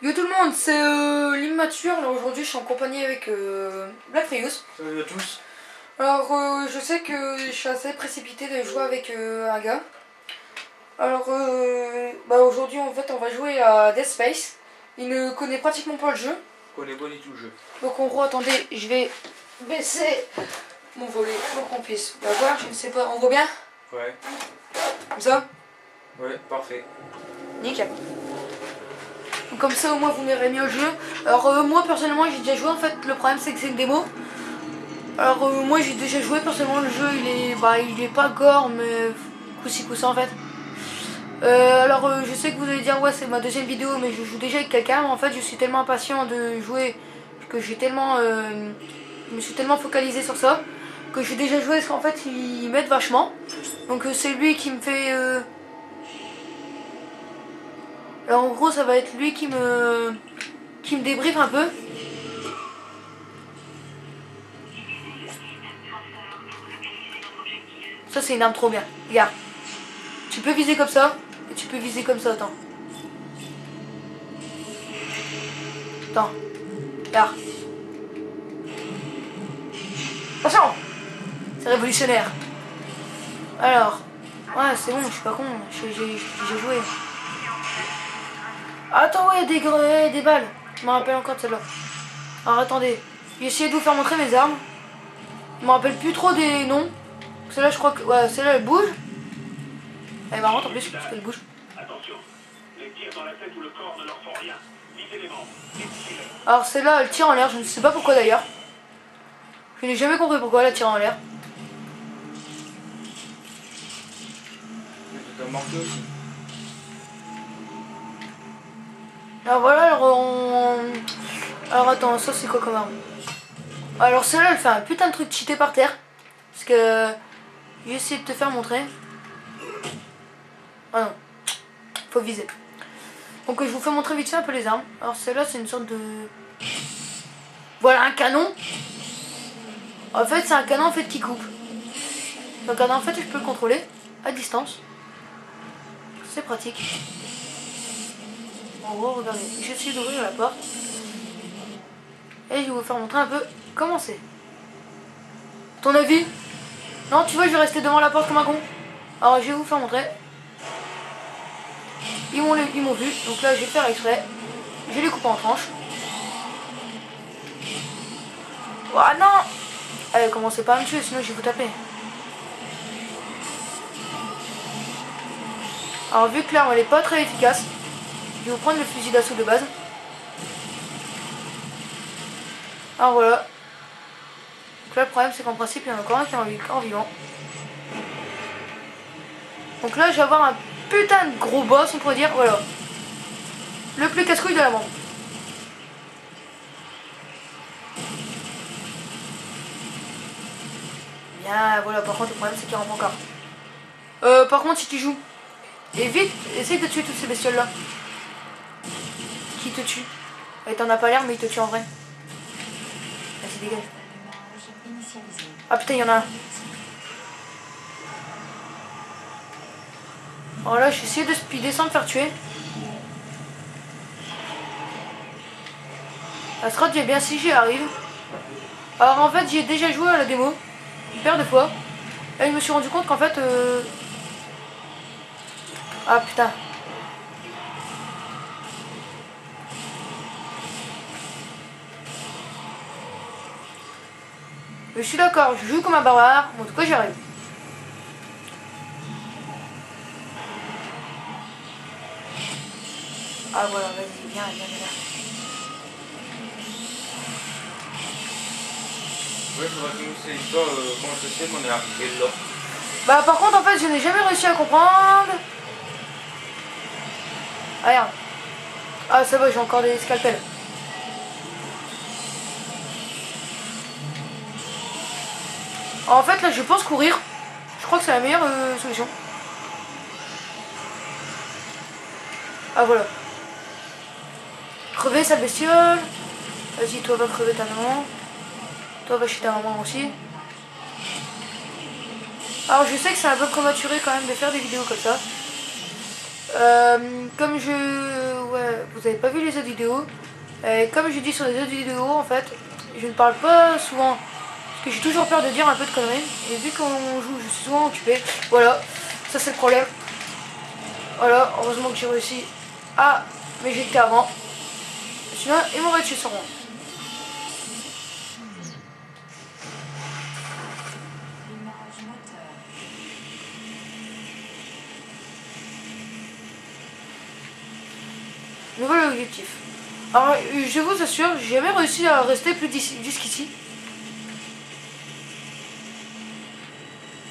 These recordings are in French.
Yo tout le monde, c'est l'immature. Là aujourd'hui je suis en compagnie avec Black Frius. Salut à tous. Alors je sais que je suis assez précipité de jouer avec un gars. Alors aujourd'hui en fait on va jouer à Dead Space. Il ne connaît pratiquement pas le jeu. Je connais pas du tout le jeu. Donc en gros attendez, je vais baisser mon volet pour qu'on puisse la voir. Je ne sais pas, on voit bien? Ouais. Comme ça? Ouais, parfait. Nickel. Donc comme ça au moins vous verrez mieux le jeu. Alors moi personnellement j'ai déjà joué en fait, le problème c'est que c'est une démo. Alors moi j'ai déjà joué personnellement, le jeu il est pas gore mais coup-ci coup-ça en fait. Je sais que vous allez dire ouais c'est ma deuxième vidéo mais je joue déjà avec quelqu'un. En fait je suis tellement impatient de jouer que je me suis tellement focalisé sur ça que j'ai déjà joué parce qu'en fait il m'aide vachement. Donc c'est lui qui me fait... Alors en gros ça va être lui qui me débriefe un peu. Ça c'est une arme trop bien. Regarde. Tu peux viser comme ça et tu peux viser comme ça. Attends. Attends. Regarde. Attention. C'est révolutionnaire. Alors. Ouais c'est bon, je suis pas con. J'ai joué. Attends ouais des balles. Je me rappelle encore de celle-là. Alors attendez. J'ai essayé de vous faire montrer mes armes. Je me rappelle plus trop des noms. Celle-là je crois que... Ouais celle-là elle bouge. Elle est marrante en plus parce qu'elle bouge. Attention, les tirs dans la tête ou le corps ne leur font rien. Visez-les membres. Alors celle-là elle tire en l'air, je ne sais pas pourquoi d'ailleurs. Je n'ai jamais compris pourquoi elle tire en l'air. T'as marqué aussi. Alors voilà, alors attends, ça c'est quoi comme arme? Alors celle-là elle fait un putain de truc cheaté par terre. Parce que... J'ai essayé de te faire montrer. Ah non. Faut viser. Donc je vous fais montrer vite fait un peu les armes. Alors celle-là c'est une sorte de... Voilà un canon. En fait c'est un canon en fait qui coupe. Donc en fait je peux le contrôler à distance. C'est pratique. En gros regardez, j'essaie d'ouvrir la porte. Et je vais vous faire montrer un peu comment c'est. Ton avis? Non tu vois je vais rester devant la porte comme un con. Alors je vais vous faire montrer. Ils m'ont vu, donc là je vais faire exprès. Je vais les couper en tranches. Oh non! Allez, commencez pas à me tuer, sinon je vais vous taper. Alors vu que l'arme elle est pas très efficace, je vais vous prendre le fusil d'assaut de base. Alors voilà. Donc là le problème c'est qu'en principe il y en a encore un qui est en vivant. Donc là je vais avoir un putain de gros boss on pourrait dire, voilà. Le plus casse-couille de la bande. Bien voilà, par contre le problème c'est qu'il rentre encore. Par contre si tu joues, et vite, essaye de tuer toutes ces bestioles là. Qui te tue. Et t'en as pas l'air mais il te tue en vrai. Vas-y dégage. Ah putain il y en a un. Alors là je vais essayer de speeder sans me faire tuer. La strat j'ai bien si j'y arrive. Alors en fait j'ai déjà joué à la démo une paire de fois. Et je me suis rendu compte qu'en fait Ah putain. Je suis d'accord, je joue comme un barbare, en tout cas j'y arrive. Ah voilà, vas-y, viens. Ouais, faudrait que nous c'est l'histoire comment ça se fait qu'on est arrivé là. Bah par contre en fait je n'ai jamais réussi à comprendre. Ah regarde. Ah ça va, j'ai encore des scalpels. En fait là je pense courir. Je crois que c'est la meilleure solution. Ah voilà. Crever sa bestiole. Vas-y toi va crever ta maman. Toi va chez ta maman aussi. Alors je sais que c'est un peu prématuré quand même de faire des vidéos comme ça. Comme je... Ouais, vous avez pas vu les autres vidéos. Comme je dis sur les autres vidéos, en fait, je ne parle pas souvent. Parce que j'ai toujours peur de dire un peu de conneries. Et vu qu'on joue, je suis souvent occupé. Voilà, ça c'est le problème. Voilà, heureusement que j'ai réussi à m'éjecter avant. Sinon, ils m'auraient tué sur moi. Nouvel objectif. Alors, je vous assure, j'ai jamais réussi à rester plus jusqu'ici.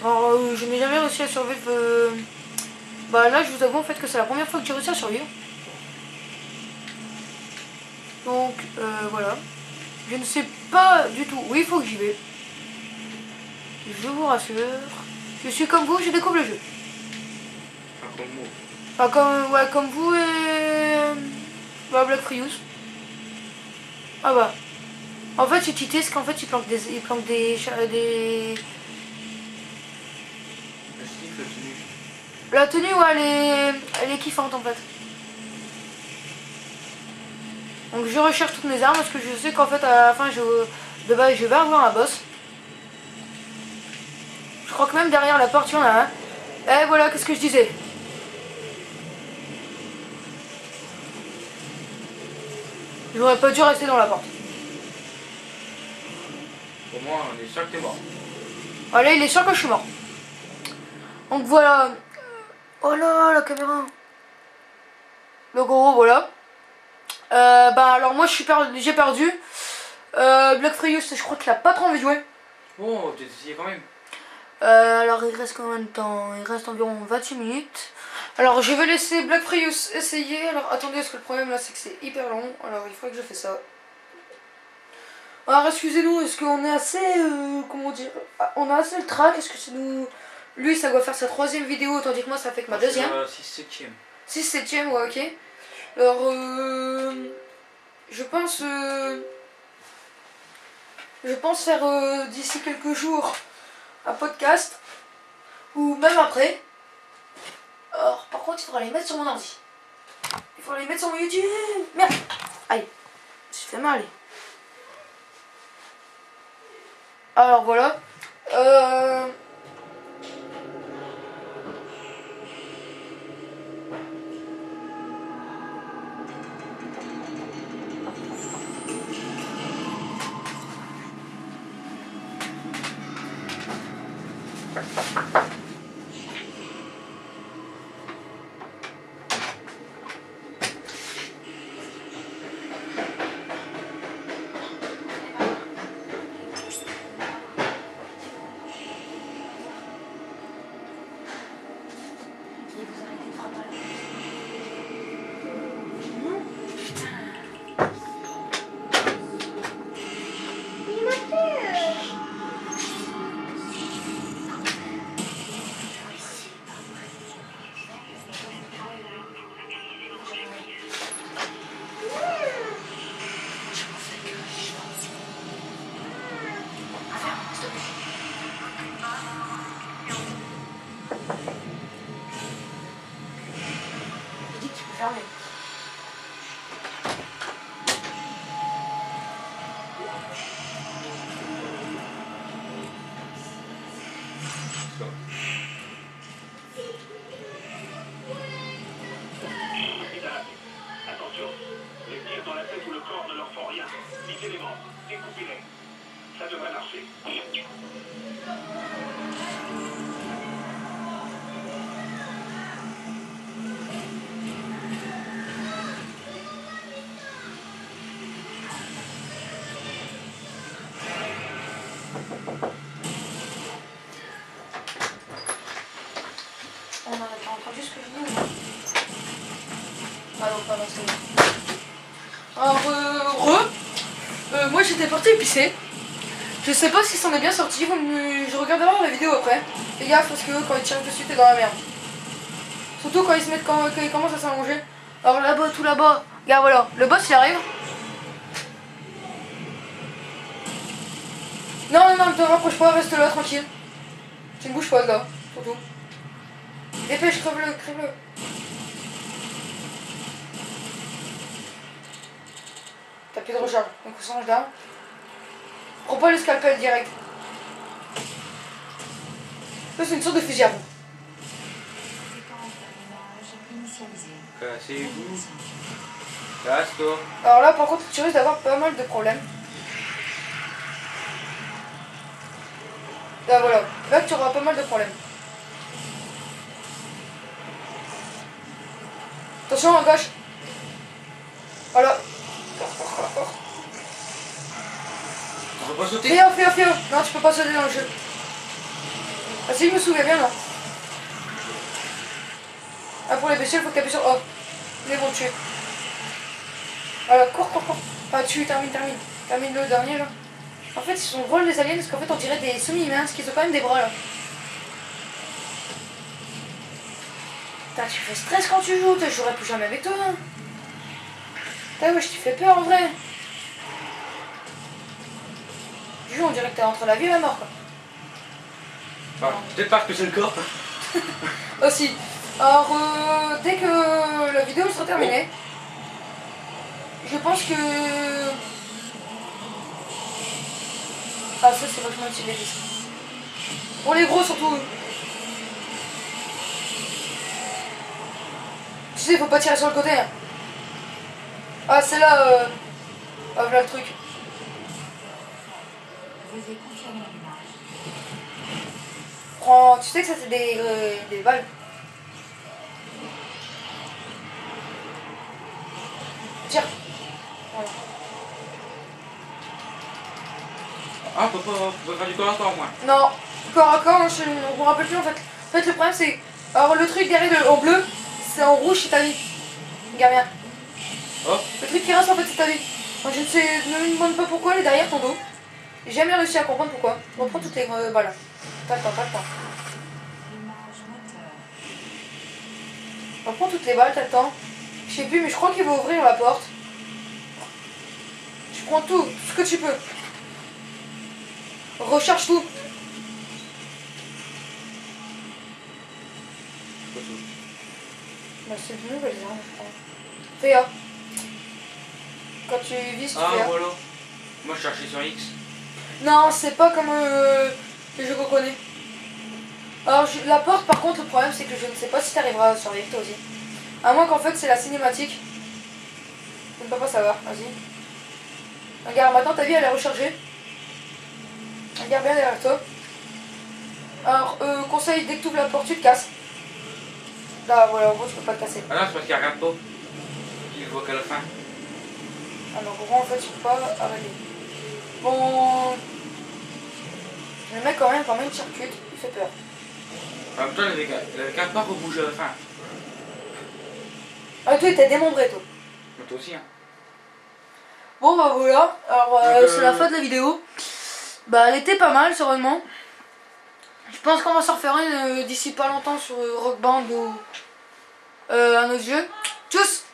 Alors, je n'ai jamais réussi à survivre. Bah là, je vous avoue en fait que c'est la première fois que j'ai réussi à survivre. Donc, voilà. Je ne sais pas du tout où il faut que j'y vais. Je vous rassure. Je suis comme vous, je découvre le jeu. Enfin, comme moi. Enfin, comme vous et... Bah, Black Frius. Ah bah. En fait, c'est cheaté, parce qu'en fait, il planque des... La stick, la tenue. La tenue, ouais, elle est kiffante, en fait. Donc, je recherche toutes mes armes, parce que je sais qu'en fait, à la fin, de base, je vais avoir un boss. Je crois que même derrière la porte, il y en a un. Et voilà, qu'est-ce que je disais. J'aurais pas dû rester dans la porte. Pour moi, on est sûr que t'es mort. Allez, il est sûr que je suis mort. Donc voilà. Oh là, la caméra. Donc en gros, voilà. Bah alors moi j'ai perdu. Black Frius, je crois qu'il a pas trop envie de jouer. Oh, t'es essayé quand même. Alors il reste combien de temps? Il reste environ 28 minutes. Alors je vais laisser Black Frius essayer. Alors attendez, parce que le problème là c'est que c'est hyper long. Alors il faudrait que je fasse ça. Alors excusez-nous, est-ce qu'on est assez... comment dire, on a assez le track? Est-ce que c'est nous... Lui ça doit faire sa 3ème vidéo, tandis que moi ça fait que ma 2ème. 6-7ème. 6-7ème, ouais, ok. Alors je pense faire d'ici quelques jours un podcast. Ou même après. Alors par contre il faudra les mettre sur mon ordi. Il faudra les mettre sur mon YouTube. Merde. Aïe. Je fait mal. Alors voilà. Fermé. Attention, les tirs dans la tête ou le corps ne leur font rien. Lisez les membres, découpez-les. Ça devrait marcher. On a entendu ce que je dis ou non? Ah non, pas c'est bon. Alors, moi j'étais partie pisser. Je sais pas si c'en est bien sorti. Je regarde d'abord la vidéo après. Fais gaffe parce que quand ils tirent dessus, t'es dans la merde. Surtout quand ils commencent à s'allonger. Alors là-bas, tout là-bas. Regarde, voilà. Le boss il arrive. Non, ne te rapproche pas, reste là, tranquille. Tu ne bouges pas de là, surtout. Dépêche, crève-le, crève-le. T'as plus de recharge. Donc on change d'arme. Prends pas le scalpel direct. Ça c'est une sorte de fusil à pompe. Cassez-vous. Casse-toi. Alors là par contre tu risques d'avoir pas mal de problèmes. Là voilà. Là tu auras pas mal de problèmes. Attention à gauche. Voilà. On peut pas sauter. Fais fais. Non tu peux pas sauter dans le jeu. Ah si je me souviens bien là. Ah pour les bestioles faut que t'appuies sur O. Ils vont te tuer. Voilà, cours. Ah termine. Termine le dernier là. En fait ils sont drôles les aliens parce qu'en fait on dirait des semi-humains parce qu'ils ont quand même des bras là. Putain tu fais stress quand tu joues, je jouerai plus jamais avec toi. Hein. Putain wesh tu fais peur en vrai. Tu joues on dirait que t'es entre la vie et la mort quoi. Ah, peut-être parce que c'est le corps. Aussi. Alors, dès que la vidéo sera terminée, je pense que... Ah, ça, c'est vachement utile, les disques. Pour les gros, surtout. Tu sais, faut pas tirer sur le côté. Hein. Ah, c'est là... Ah, voilà le truc. Prends... Tu sais que ça, c'est des balles. Tire. Voilà. Ah, on peut faire du corps à corps, moi. Non, corps à corps, on me rappelle plus en fait. En fait, le problème c'est. Alors, le truc derrière en bleu, c'est en rouge, c'est ta vie. Regarde bien. Oh. Le truc qui reste en fait, c'est ta vie. Moi, je ne me demande pas pourquoi elle est derrière ton dos. J'ai jamais réussi à comprendre pourquoi. On reprend toutes les balles. T'as le temps. On reprend toutes les balles, t'as le temps. Je sais plus, mais je crois qu'il va ouvrir la porte. Tu prends tout ce que tu peux. Recharge tout. Bah, c'est une nouvelle arme, je crois. Fais A. Quand tu vises, tu fais A. Voilà. Moi, je cherchais sur X. Non, c'est pas comme le jeu qu'on connaît. Alors, la porte, par contre, le problème, c'est que je ne sais pas si tu arriveras à survivre toi aussi. À moins qu'en fait, c'est la cinématique. Je ne peux pas savoir. Vas-y. Regarde, maintenant ta vie, elle est rechargée. Regarde bien derrière toi. Alors, conseil, dès que tu ouvres la porte, tu te casses. Là, voilà, en gros, tu peux pas te casser. Ah non, c'est parce qu'il regarde pas. Il voit qu'à la fin. Ah non, en gros, en fait, tu peux pas arrêter. Bon... Le mec, quand même, il circule. Il fait peur. En même temps, il avait qu'à pas rebouger à la fin. Ah, toi, il t'a démembré, toi. Mais toi aussi, hein. Bon, bah voilà. Alors, Donc, c'est la fin de la vidéo. Bah, elle était pas mal, sérieusement. Je pense qu'on va s'en refaire une d'ici pas longtemps sur Rock Band ou un autre jeu. Tchuss!